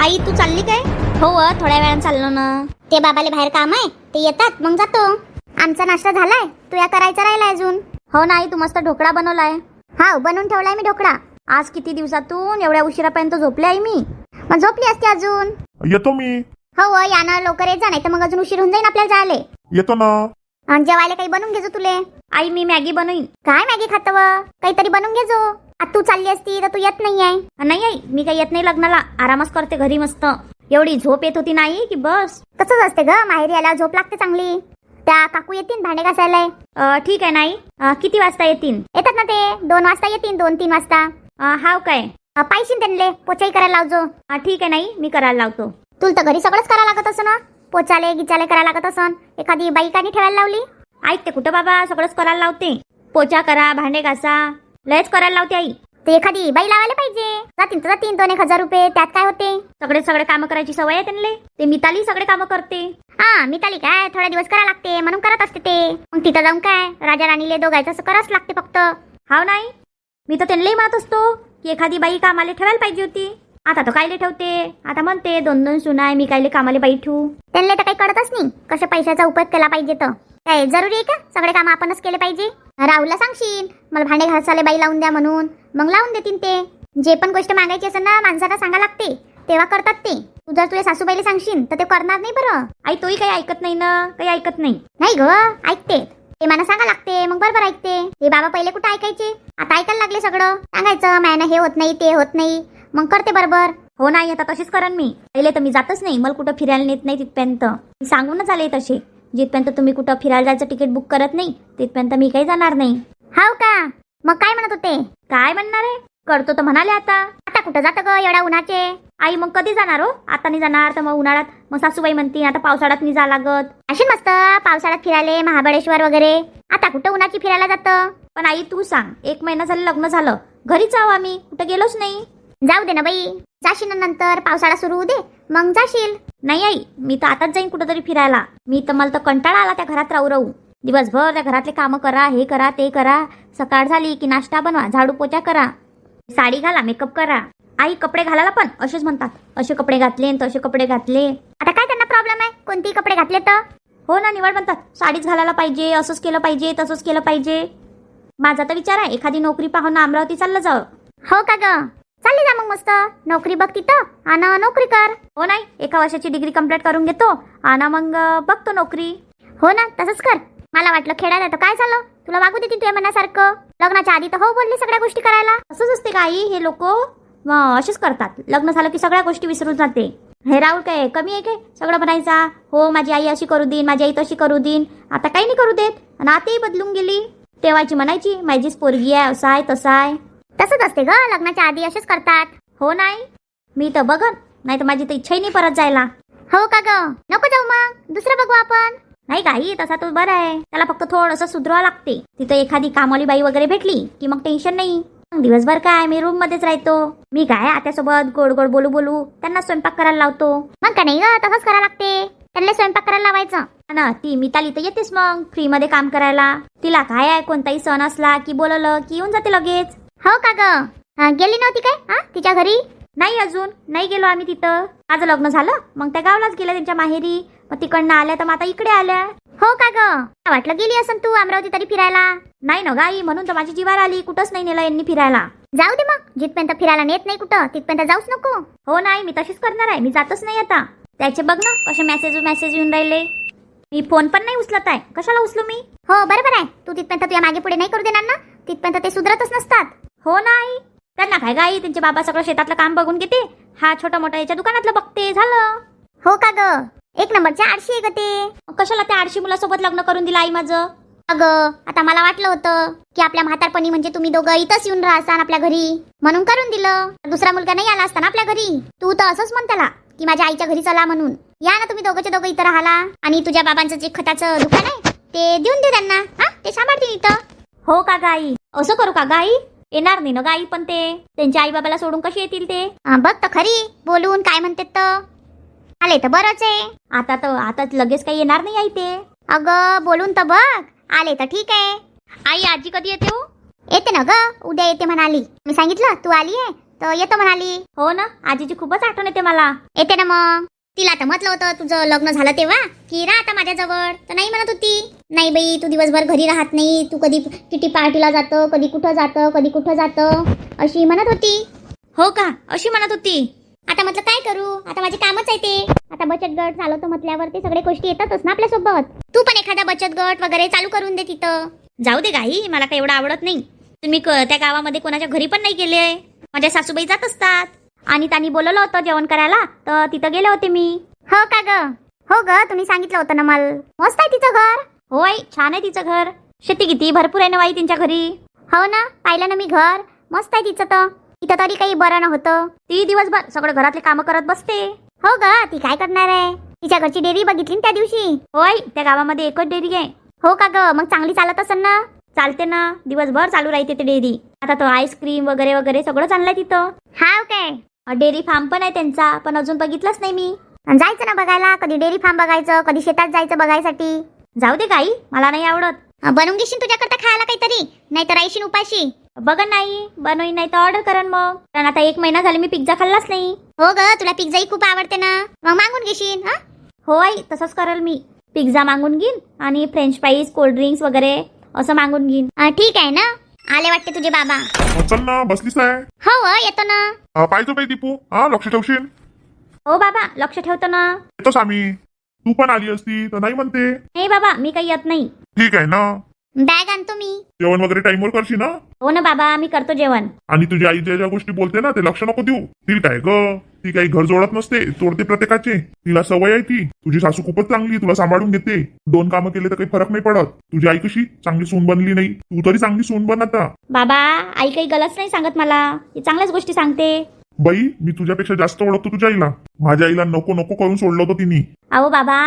आई तू चालली काय? हो थोड्या वेळानं चाललो ना. ते बाबाले बाहेर काम आहे, ते येतात मग जातो. आमचा नाश्ता झालाय, तू या करायचा राहिला अजून. हो ना आई, तू मस्त ढोकळा बनवलाय. हा बनवून ठेवलाय मी ढोकळा. आज किती दिवसातून एवढ्या उशिरापर्यंत झोपले आई मी. मग झोपली असते अजून. येतो मी. हो यानं लवकर येत जा, नाही तर मग अजून उशीर होऊन जाईन आपल्याला जायले. येतो ना. आणि जेवायला काही बनवून घेजो तुले. आई मी मॅगी बनवीन. काय मॅगी खातव, काहीतरी बनवून घेजो. आता तू चालली असती तर तू येत नाही आहे. नाही आई, मी काही येत नाही लग्नाला, आरामच करते घरी मस्त. एवढी झोप येत होती नाही की बस. तसंच असते ग, माहेरी आल्यावर झोप लागते चांगली. त्या काकू येतील भांडे घासायला. ठीक आहे नाही. किती वाजता येतील? येतात ना ते 2 वाजता येतील, 2-3 वाजता. हाव काय? पाहिशील त्यांना पोचाई करायला लावजो. ठीक आहे नाही, मी करायला लावतो. तुला तर घरी सगळंच करायला लागत असं ना, पोचाले गिचाले करायला लागत असन. एखादी बाई कानी ठेवायला लावली. ऐकते कुठं बाबा, सगळंच करायला लावते. पोचा करा, भांडे घासा, लयच करायला लावते आई. ते एखादी बाई लावायला पाहिजे. जातील तर जातील 2-1 हजार रुपये, त्यात काय होते. सगळे कामं करायची सवय आहे त्यांना. ते मिताली सगळे कामं करते. हा मिताली काय थोडा दिवस करा लागते म्हणून करत असते ते. मग तिथं जाऊन काय राजा राणीले दोघायचं असं करावंच लागते फक्त. हाव नाही, मी तर त्यांनाही म्हणत असतो की एखादी बाई कामाला ठेवायला पाहिजे होती. आता तर कायले ठेवते, आता म्हणते 2-2 सुनाय, मी कायले कामाला बाई ठेवू. त्यांना तर काही कळतच नाही कशा पैशाचा उपयोग केला पाहिजे. तर काय जरुरी आहे का सगळे काम आपणच केले पाहिजे. राहुलला सांगशील मला भांडे घासायला बाई लावून द्या म्हणून, मग लावून देतील ते. जे पण गोष्ट मागायची असेल ना माणसाला सांगा लागते, तेव्हा करतात ते. तू जर तुझ्या सासूबाईला सांगशील तर ते करणार नाही बरं. आई तोही काही ऐकत नाही ना, काही ऐकत नाही. नाही ग ऐकते ते, मला सांगा लागते मग बरोबर ऐकते. ते बाबा पहिले कुठं ऐकायचे, आता ऐकायला लागले सगळं. सांगायचं मॅनं हे होत नाही ते होत नाही, मग करते बरोबर. हो नाही, आता तशीच करण मी. पहिले तर मी जातच नाही, मला कुठं फिरायला नेत नाही तिथपर्यंत. मी सांगूनच आले तसे, जिथपर्यंत तुम्ही कुठं फिरायला जायचं तिकीट बुक करत नाही तिथपर्यंत मी काही जाणार नाही. हाव का? मग काय म्हणत होते? काय म्हणणार आहे, करतो तर म्हणाले. आता कुठं जातं ग एवढ्या उन्हाचे? आई मग कधी जाणार हो? आता नाही जाणार तर मग उन्हाळ्यात. मग सासूबाई म्हणते आता पावसाळ्यात नाही जा लागत. अशी मस्त पावसाळ्यात फिरायले महाबळेश्वर वगैरे. आता कुठं उन्हाची फिरायला जातं? पण आई तू सांग, 1 महिना झालं लग्न झालं, घरीच आहो आम्ही, कुठं गेलोच नाही. जाऊ दे ना बाई, जाशील ना नंतर, पावसाळा सुरू होऊ दे मग जाशील. नाही आई, मी तर आताच जाईन कुठंतरी फिरायला. मला तर कंटाळा आला त्या घरात राहू. दिवसभर त्या घरातले कामं करा, हे करा ते करा. सकाळ झाली की नाश्ता बनवा, झाडू पोचा करा, साडी घाला, मेकअप करा. आई कपडे घालायला पण असेच म्हणतात, असे कपडे घातले तसे कपडे घातले. आता काय त्यांना प्रॉब्लेम आहे कोणतेही कपडे घातले तर? हो ना, निवड म्हणतात. साडीच घालायला पाहिजे, असंच केलं पाहिजे, तसंच केलं पाहिजे. माझा तर विचार आहे एखादी नोकरी पाहून अमरावती चाललं जावं. हो का ग? चालली जा मग मस्त नोकरी बघ तिथं आणि नोकरी कर. हो नाही, 1 वर्षाची डिग्री कंप्लीट करून घेतो आणि मग बघतो नोकरी. हो ना तसंच कर. मला वाटलं खेळायला तर काय झालं, तुला वागू देतील तुझ्या मनासारखं. लग्नाच्या आधी तर हो बोलली सगळ्या गोष्टी करायला. असंच असते का आई, हे लोक असेच करतात. लग्न झालं की सगळ्या गोष्टी विसरून जाते. हे राहुल काय कमी आहे काय सगळं बनायचा? हो माझी आई अशी करू देईन, माझी आई तशी करू देईन. आता काही नाही करू देत आणि आताही बदलून गेली. तेव्हाची म्हणायची माझीच पोरगी आहे, असं आहे तसं आहे. तसंच असते ग, लग्नाच्या आधी असेच करतात. हो नाही, मी तर बघन, नाही तर माझी तर इच्छाही नाही परत जायला. हो का ग? नको जाऊ मग, दुसरं बघू आपण. नाही काही तसा तो बरा आहे, त्याला फक्त थोडंसं सुधरावं लागते. तिथं एखादी कामवाली बाई वगैरे भेटली की मग टेन्शन नाही. दिवसभर काय मी रूम मध्येच राहतो. मी काय आत्यासोबत गोड गोड बोलू त्यांना स्वयंपाक करायला लावतो. मग का नाही ग, तसंच करायला लागते. त्यांना स्वयंपाक करायला लावायचं ना. ती मिताली तर येतेच मग फ्री मध्ये काम करायला. तिला काय आहे, कोणताही सण असला की बोलवलं की येऊन जाते लगेच. हो का ग? गेली नव्हती काय तिच्या घरी? नाही अजून नाही गेलो आम्ही तिथं. माझं लग्न झालं मग त्या गावालाच गेल्या त्यांच्या माहेरी. मग तिकडनं आल्या तर मग आता इकडे आल्या. हो का ग? वाटलं गेली असं तू अमरावती तरी फिरायला. नाही ना गाई, म्हणून तर माझी जीवार आली. कुठंच नाही नेलं यांनी फिरायला. जाऊ दे मग, जिथपर्यंत फिरायला नेत नाही कुठं तिथपर्यंत जाऊच नको. हो नाही, मी तशीच करणार आहे. मी जातच नाही आता. त्याचे बघ ना कसे मेसेज येऊन राहिले. मी फोन पण नाही उचलत आहे. कशाला उचलू मी? हो बरोबर आहे, तू तिथपर्यंत तुझ्या मागे पुढे नाही करू देणार ना, तिथपर्यंत ते सुधरतच नसतात. हो नाही, त्यांना काय गाई, त्यांचे बाबा सगळं शेतातलं काम बघून घेते, हा छोटा मोठा याच्या दुकानातलं बघते, झालं. हो का ग? 1 नंबरच्या आळशी आहे ग ते. कशाला त्या आळशी मुलासोबत लग्न करून दिलं आई माझं? अगं आता मला वाटलं होतं की आपल्या म्हातारपणी म्हणजे तुम्ही दोघं इथंच येऊन राहसान आपल्या घरी, म्हणून करून दिलं. दुसरा मुलगा नाही आला असता ना आपल्या घरी. तू तर असंच म्हण त्याला की माझ्या आईच्या घरी चला म्हणून. या ना तुम्ही दोघंचे दोघं इथं राहाला. आणि तुझ्या बाबांचं जे खताचं दुकान आहे ते देऊन दे त्यांना, हा ते सांभाळतील इथं. हो का गाई? असं करू का गाई? येणार नाही ना गाई, पण ते त्यांच्या आई बाबाला सोडून कसे येतील ते? बघ तर खरी बोलून काय म्हणते तर. आले तर बरंच आहे. आता लगेच काही येणार नाही आई ते. अगं बोलून तर बघ, आले तर ठीक आहे. आई आजी कधी येते हो? येते ना ग, उद्या येते म्हणाली. मी सांगितलं तू आली आहे तर येतो म्हणाली. हो ना, आजीची खूपच आठवण येते मला. येते ना मग. तिला तर म्हटलं होतं तुझं लग्न झालं तेव्हा की राह आता माझ्याजवळ, तर नाही म्हणत होती. नाही बाई, तू दिवसभर घरी राहत नाही, तू कधी किटी पार्टीला जातं, कधी कुठं जातं, कधी कुठं जातं, अशी म्हणत होती. हो का, अशी म्हणत होती. आता म्हटलं काय करू, आता माझे कामच आहे ते. आता बचत गट झालं तर म्हटल्यावर ते सगळे गोष्टी येतातच ना आपल्यासोबत. तू पण एखादा बचत गट वगैरे चालू करून दे तिथं. जाऊ दे गाई, मला काही एवढं आवडत नाही. तुम्ही त्या गावामध्ये कोणाच्या घरी पण नाही गेले. माझ्या सासूबाई जात असतात. आणि त्यांनी बोलवलं होतं जेवण करायला, तर तिथं गेले होते मी. हो का ग? हो ग, तुम्ही सांगितलं होतं ना मला. मस्त आहे तिचं घर. हो आई, छान आहे तिचं घर. शेती किती भरपूर आहे ना बाई त्यांच्या घरी. हो ना, पाहिलं ना मी घर. मस्त आहे तिचं तर. तिथं तरी काही बरं नव्हतं. ती दिवसभर सगळं घरातले कामं करत बसते. हो ग, ती काय करणार आहे. तिच्या घरची डेअरी बघितली ना त्या दिवशी. हो आई, त्या गावामध्ये एकच डेअरी आहे. हो का ग, मग चांगली चालत असेल ना. चालते ना, दिवसभर चालू राहते ते डेअरी. आता तो आईस्क्रीम वगैरे वगैरे सगळं चाललंय तिथं. हाव काय? डेअरी फार्म पण आहे त्यांचा, पण अजून बघितलंच नाही मी. जायचं ना बघायला, कधी डेअरी फार्म बघायचं, कधी शेतात जायचं बघायसाठी. जाऊ दे गाई, मला नाही आवडत. बनवून घेशील तुझ्याकरता खायला काहीतरी, नाहीतर राहशील उपाशी. बघन नाही, बनवून नाही तर ऑर्डर करन मग. कारण आता 1 महिना झाले मी पिझ्झा खाल्लाच नाही. हो ग, तुला पिझ्झाही खूप आवडते ना, मग मागून घेशील. हा हो आई, तसंच करेल मी. पिझ्झा मागून घेईन आणि फ्रेंच फ्राईज, कोल्ड ड्रिंक्स वगैरे असं मागून घेईन. ठीक आहे ना. आले वाटते तुझे बाबा. चल ना, बसलीस आहे. हो येतो ना. पाहिजे बाई दीपू, लक्ष ठेवशील. हो बाबा, लक्ष ठेवतो ना. येतोस आम्ही. तू पण आली असती तर नाही म्हणते. नाही बाबा, मी काही येत नाही. ठीक आहे ना. बॅग आणतो मी. जेवण वगैरे टाइमवर करशील ना. हो ना बाबा, मी करतो जेवण. आणि तुझी आई ज्या गोष्टी बोलते ना ते लक्ष नको देऊ. ती काय ग, ती काही घर जोडत नसते, तोडते प्रत्येकाचे. तिला सवय आहे ती. तुझी सासू खूपच चांगली, तुला सांभाळून घेते. 2 कामं केले तर काही फरक नाही पडत. तुझी आई कशी चांगली सून बनली नाही, तू तरी चांगली सून बन आता. बाबा, आई काही गलत नाही सांगत मला. ती चांगल्याच गोष्टी सांगते. बाई, मी तुझ्यापेक्षा जास्त ओळखतो तुझ्या आईला. माझ्या आईला नको नको करून सोडलं होतं तिने. अहो बाबा,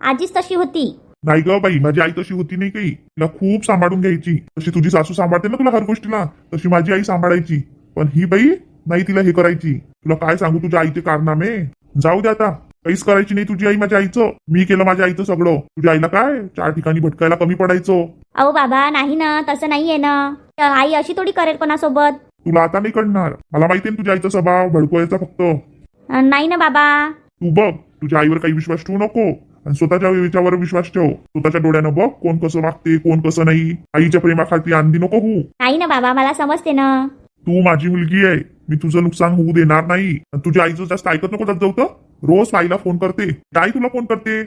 आजीच तशी होती. नाही ग बाई, माझी आई तशी होती नाही काही. तिला खूप सांभाळून घ्यायची. तशी तुझी सासू सांभाळते ना तुला हर गोष्टीला, तशी माझी आई सांभाळायची. पण ही बाई नाही, तिला हे करायची. तुला काय सांगू तुझ्या आईचे कारनामे. जाऊ दे आता, काहीच करायची नाही तुझी आई माझ्या आईचं. मी केलं माझ्या आईचं सगळं. तुझ्या आईला काय 4 ठिकाणी भटकायला कमी पडायचं. अहो बाबा, नाही ना, तसं नाहीये ना. आई अशी थोडी करेल कोणासोबत. तुला आता नाही कळणार. मला माहितीये ना तुझ्या आईचा स्वभाव भडकवायचा फक्त. नाही ना बाबा. तू बघ, तुझ्या आईवर काही विश्वास ठेवू नको आणि स्वतःच्या विचारावर विश्वास ठेव. स्वतःच्या डोळ्यानं बघ कोण कसं वागते, कोण कसं नाही. आईच्या प्रेमाखाती अंधी नको होऊ. नाही ना बाबा, मला समजते ना. तू माझी मुलगी आहे, मी तुझं नुकसान होऊ देणार नाही. आणि तुझ्या आईचं जास्त ऐकत नको जात जाऊ तर. रोज आईला फोन करते, आई तुला फोन करते.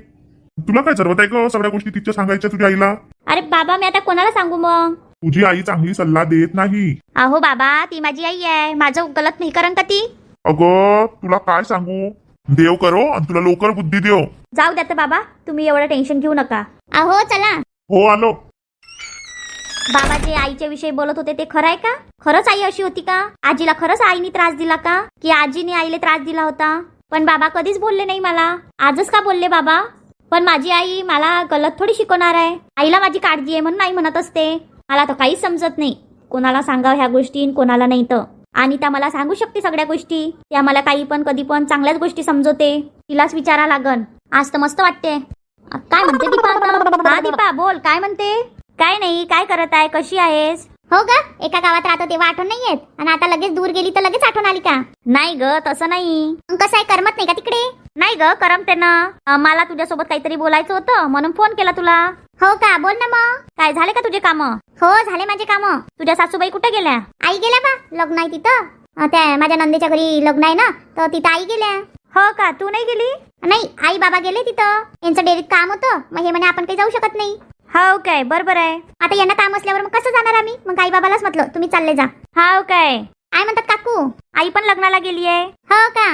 तुला काय जरवत आहे ग सगळ्या गोष्टी तिच्या सांगायच्या तुझ्या आईला. अरे बाबा, मी आता कोणाला सांगू मग. तुझी आई चांगली सल्ला देत नाही. अहो बाबा, ती माझी आई आहे. माझं गलत नाही करण का ती. अगं तुला काय सांगू, देव करो आणि तुला लवकर बुद्धी देव. जाऊ द्या तर बाबा, तुम्ही एवढं टेन्शन घेऊ नका. अहो चला. हो आलो. बाबा जे आईच्या विषयी बोलत होते ते खरं आहे का? खरंच आई अशी होती का? आजीला खरंच आईने त्रास दिला का? की आजीने आईला त्रास दिला होता? पण बाबा कधीच बोलले नाही मला. आजच का बोलले बाबा? पण माझी आई मला गलत थोडी शिकवणार आहे. आईला माझी काळजी आहे म्हणून नाही म्हणत असते. मला तर काहीच समजत नाही, कोणाला सांगावं ह्या गोष्टी कोणाला नाही. तर आणि त्या मला सांगू शकते सगळ्या गोष्टी. त्या मला काही पण कधी पण चांगल्याच गोष्टी समजवते. तिलाच विचारा लागन. आज तर मस्त वाटते. काय म्हणते दीपा आता? हा दीपा बोल, काय म्हणते? काय नाही, काय करत आहे, कशी आहेस? हो ग, एका गावात राहतो तेव्हा आठवण नाही येत आणि आता लगेच दूर गेली तर लगेच आठवण आली का? नाही ग, तसं नाही. मग कसं आहे, करमत नाही का तिकडे? नाही ग, करमते ना. मला तुझ्यासोबत काहीतरी बोलायचं होतं म्हणून फोन केला तुला. हो का, बोल ना मग. काय झाले का तुझे काम? हो झाले माझे काम. तुझ्या सासूबाई कुठे गेल्या? आई गेल्या बा, लग्न आहे तिथं. त्या माझ्या नंदेच्या घरी लग्न आहे ना, तर तिथं आई गेल्या. हो का, तू नाही गेली? नाही, आई बाबा गेले तिथं. यांचं डेअरीत काम होतं, मग हे म्हणे आपण काही जाऊ शकत नाही. हो काय, बरोबर आहे. आता यांना काम असल्यावर मग कसं जाणार आम्ही? मग आई बाबालाच म्हटलं तुम्ही चालले जा. हो काय. काय म्हणतात काकू? आई पण लग्नाला गेली आहे. हो का,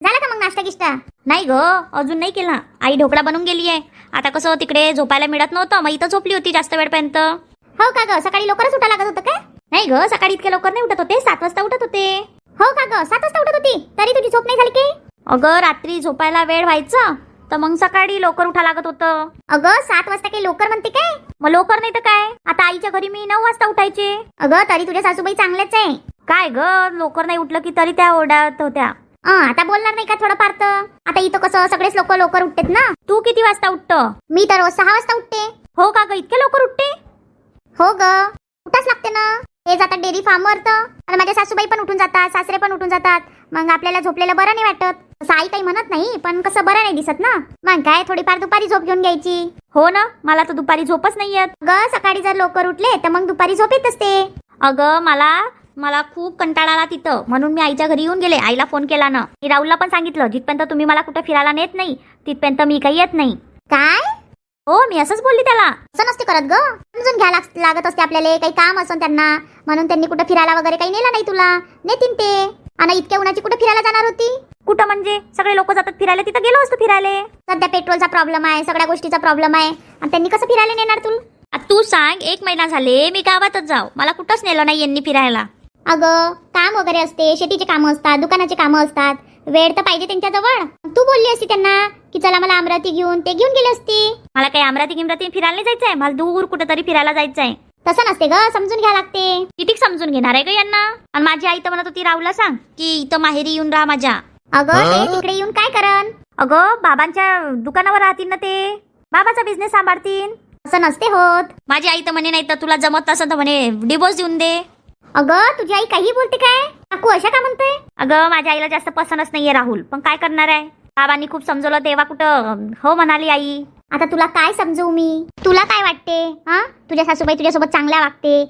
झालं का मग नाश्ता गिष्टा? नाही ग, अजून नाही केला. आई ढोकळा बनवून गेली आहे. आता कसं तिकडे झोपायला मिळत नव्हतं, मग इथं झोपली होती जास्त वेळपर्यंत. हो का ग, सकाळी लवकरच उठा लागत होतं काय? नाही ग, सकाळी इतक्या लवकर नाही उठत होते, 7 वाजता उठत होते. हो का ग, 7 वाजता उठत होती, तरी तुझी झोप नाही झाली की? अगं रात्री झोपायला वेळ व्हायचा, तर मग सकाळी लवकर उठा लागत होतं. अगं 7 वाजता काही लवकर म्हणते काय? मग लवकर नाही तर काय. आता आईच्या घरी मी 9 वाजता उठायचे. अगं तरी तुझ्या सासूबाई चांगल्याच आहे. काय ग, लवकर नाही उठलं की तरी त्या ओरडत होत्या. आता बोलणार नाही का थोडंफार तर? आता इथं कसं सगळेच लोक लवकर उठतेत ना. तू किती वाजता उठतो? मी तर रोज 6 वाजता उठते. हो का ग, इतके लवकर उठते? हो ग, उठाच लागते ना. हे जातात डेअरी फार्मवर तर, आणि माझ्या सासूबाई पण उठून जातात, सासरे पण उठून जातात. मग आपल्याला झोपलेलं बरं नाही वाटत. असं आई काही म्हणत नाही, पण कसं बरं नाही दिसत ना. मग काय थोडीफार दुपारी झोप घेऊन घ्यायची. हो ना, मला तर दुपारी झोपच नाही येत. ग सकाळी जर लवकर उठले तर मग दुपारी झोप येत असते. अगं मला खूप कंटाळा आला तिथं, म्हणून मी आईच्या घरी येऊन गेले. आईला फोन केला ना, मी राहुलला पण सांगितलं, जिथपर्यंत तुम्ही मला कुठं फिरायला नेत नाही तिथपर्यंत मी काही येत नाही. काय हो, मी असंच बोलली त्याला. असं नसते करत ग, समजून घ्या लागत असते आपल्याला. काही काम असं त्यांना, म्हणून त्यांनी कुठं फिरायला वगैरे काही नेलं नाही तुला. नेतीन ते. आणि इतक्या उन्हाची कुठं फिरायला जाणार होती. कुठं म्हणजे, सगळे लोक जातात फिरायला, तिथं गेलो असतो फिरायला. सध्या पेट्रोलचा प्रॉब्लेम आहे, सगळ्या गोष्टीचा प्रॉब्लेम आहे, आणि त्यांनी कसं फिरायला नेणार तुला. तू सांग, 1 महिना झाले मी गावातच जाऊ, मला कुठंच नेलं नाही यांनी फिरायला. अगं काम वगैरे असते, शेतीचे कामं असतात, दुकानाचे कामं असतात, वेळ तर पाहिजे त्यांच्याजवळ. तू बोलली असती त्यांना की चला मला अमरावती घेऊन, ते घेऊन गेले असते. मला काही अमरावती फिरायला नाही जायचंय, मला दूर कुठेतरी फिरायला जायचंय. तसं नसते ग, समजून घ्या लागते. किती समजून घेणार आहे ग यांना. आणि माझी आई तर म्हणत होती राहुलला सांग की इथं माहेरी येऊन राहा माझ्या. अगं ते तिकडे येऊन काय करन. अगं बाबांच्या दुकानावर राहतील ना, ते बाबाचा बिझनेस सांभाळतील. असं नसते होत. माझी आई तर म्हणे नाही तर तुला जमत असं तर म्हणे डिवोर्स देऊन दे. अगं तुझी आई काही बोलते काय. काकू अशा का म्हणते. अगं माझ्या आईला जास्त पसंतच नाहीये राहुल, पण काय करणार आहे. बाबांनी खूप समजवलं तेव्हा कुठं हो म्हणाली आई. आता तुला काय समजवू मी. तुला काय वाटते हा, तुझ्या सासूबाई तुझ्यासोबत चांगल्या वागते,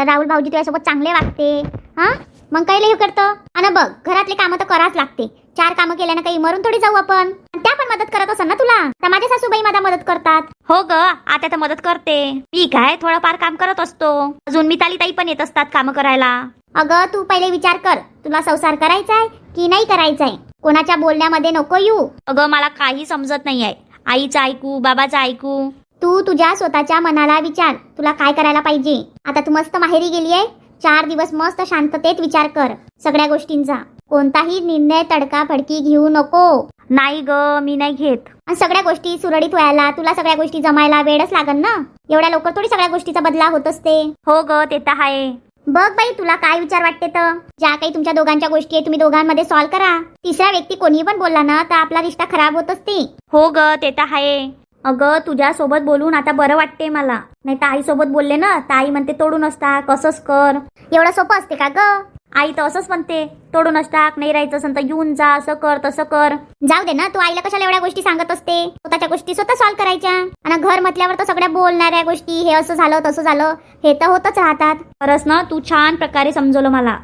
राहुल भाऊजी तुझ्यासोबत चांगले वागते हा, मग काही हे करतं. आणि बघ घरातले कामं तर करावंच लागते. 4 कामं केल्यानं काही मरून थोडी जाऊ आपण. त्या पण मदत करत असेल ना तुला. तर माझ्या सासूबाई मला मदत करतात. हो ग, आता तर मदत करते मी, काय थोडंफार काम करत असतो. अजून मिताली ताई पण येत असतात काम करायला. अगं तू पहिले विचार कर, तुला संसार करायचा आहे की नाही करायचा आहे. कोणाच्या बोलण्यामध्ये नको येऊ. अगं मला काही समजत नाही आहे, आईचं ऐकू बाबाचं ऐकू. तू तुझ्या स्वतःच्या मनाला विचार, तुला काय करायला पाहिजे. आता तू मस्त माहेरी गेली आहे, 4 दिवस मस्त शांततेत विचार कर सगळ्या गोष्टींचा. कोणताही निर्णय तडकाफडकी घेऊ नको. नाही ग, मी नाही घेत. आणि सगळ्या गोष्टी सुरळीत व्हायला तुला सगळ्या गोष्टी जमायला वेळच लागन ना. एवढ्या लवकर थोडी सगळ्या गोष्टीचा बदलाव होत असते. हो ग, ते तर आहे. बघ बाई तुला काय विचार वाटते तर. ज्या काही तुमच्या दोघांच्या गोष्टी आहे तुम्ही दोघांमध्ये सॉल्व्ह करा. तिसरा व्यक्ती कोणी पण बोलला ना तर आपला रिश्ता खराब होत असते. हो ग, ते तर आहे. अगं तुझ्या सोबत बोलून आता बरं वाटते मला. नाही तर आई सोबत बोलले ना तर आई म्हणते तोडूनच टाक, कसंच कर. एवढं सोपं असते का ग. आई तर असंच म्हणते, तोडूनच टाक, नाही राहायचं असेल तर येऊन जा, असं कर तसं कर. जाऊ दे ना, तू आईला कशाला एवढ्या गोष्टी सांगत असते. स्वतःच्या गोष्टी स्वतः सॉल्व्ह करायच्या. आणि घर म्हटल्यावर तर सगळ्या बोलणाऱ्या गोष्टी, हे असं झालं तसं झालं, हे तर होतच राहतात. खरंच ना, तू छान प्रकारे समजवलं मला.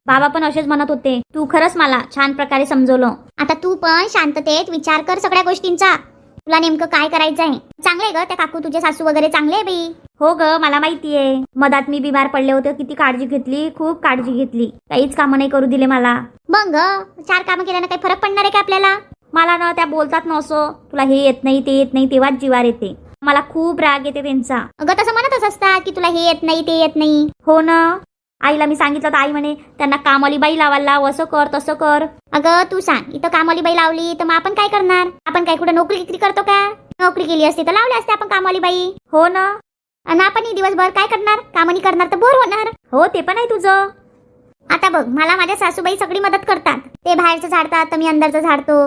बाबा पण असेच म्हणत होते, तू खरंच मला छान प्रकारे समजवलं. आता तू पण शांततेत विचार कर सगळ्या गोष्टींचा. तुला नेमकं काय करायचं आहे. चांगले ग त्या काकू, तुझे सासू वगैरे चांगले आहे बाई. हो ग, मला माहितीये. मधात मी बिमार पडले होते, किती काळजी घेतली, खूप काळजी घेतली. काहीच कामं नाही करू दिले मला. मग 4 कामं केल्यानं काही फरक पडणार आहे का आपल्याला. मला ना त्या बोलतात ना असं, तुला हे येत नाही ते येत नाही, तेव्हाच जीवार येते. मला खूप राग येते त्यांचा. अगं तसं म्हणतच असतात की तुला हे येत नाही ते येत नाही. हो ना, आईला मी सांगितलं तर आई म्हणे त्यांना कामवाली बाई लावायला लाव, असं कर तसं कर. अगं तू सांग, इथं कामवाली बाई लावली तर मग आपण काय करणार. आपण काय कुठं नोकरी किती करतो का. नोकरी केली असती तर लावली असते आपण कामवाली बाई. हो ना. आणि आपण दिवसभर काय करणार, कामणी करणार तर बोर होणार. हो ते पण आहे तुझं. आता बघ मला माझ्या सासूबाई सगळी मदत करतात. ते बाहेरचं झाडतात तर मी अंदरचं झाडतो.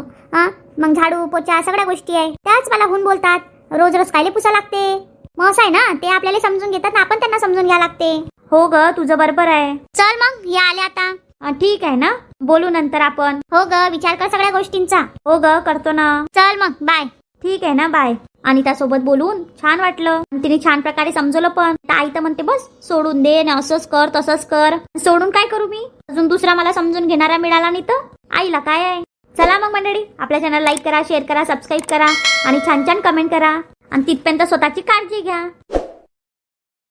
मग झाडू पोचा सगळ्या गोष्टी आहे त्याच मला होऊन बोलतात. रोज रोज कायले पुसा लागते. मग असं आहे ना, ते आपल्याला समजून घेतात ना, आपण त्यांना समजून घ्या लागते. हो ग, तुझं बरोबर आहे. चल मग या आले आता. ठीक आहे ना, बोलू नंतर आपण. हो ग, विचार कर सगळ्या गोष्टींचा. हो ग, करतो ना. चल मग बाय. ठीक आहे ना, बाय. आणि त्यासोबत बोलून छान वाटलं. तिने छान प्रकारे समजवलं पण. आई तर म्हणते बस सोडून दे ना, असंच कर तसंच कर. सोडून काय करू मी, अजून दुसरा मला समजून घेणारा मिळाला नाही तर आईला काय आहे. चला मग मंडळी, आपल्या चॅनल लाईक करा, शेअर करा, सबस्क्राईब करा आणि छान छान कमेंट करा. आणि तिथपर्यंत स्वतःची काळजी घ्या.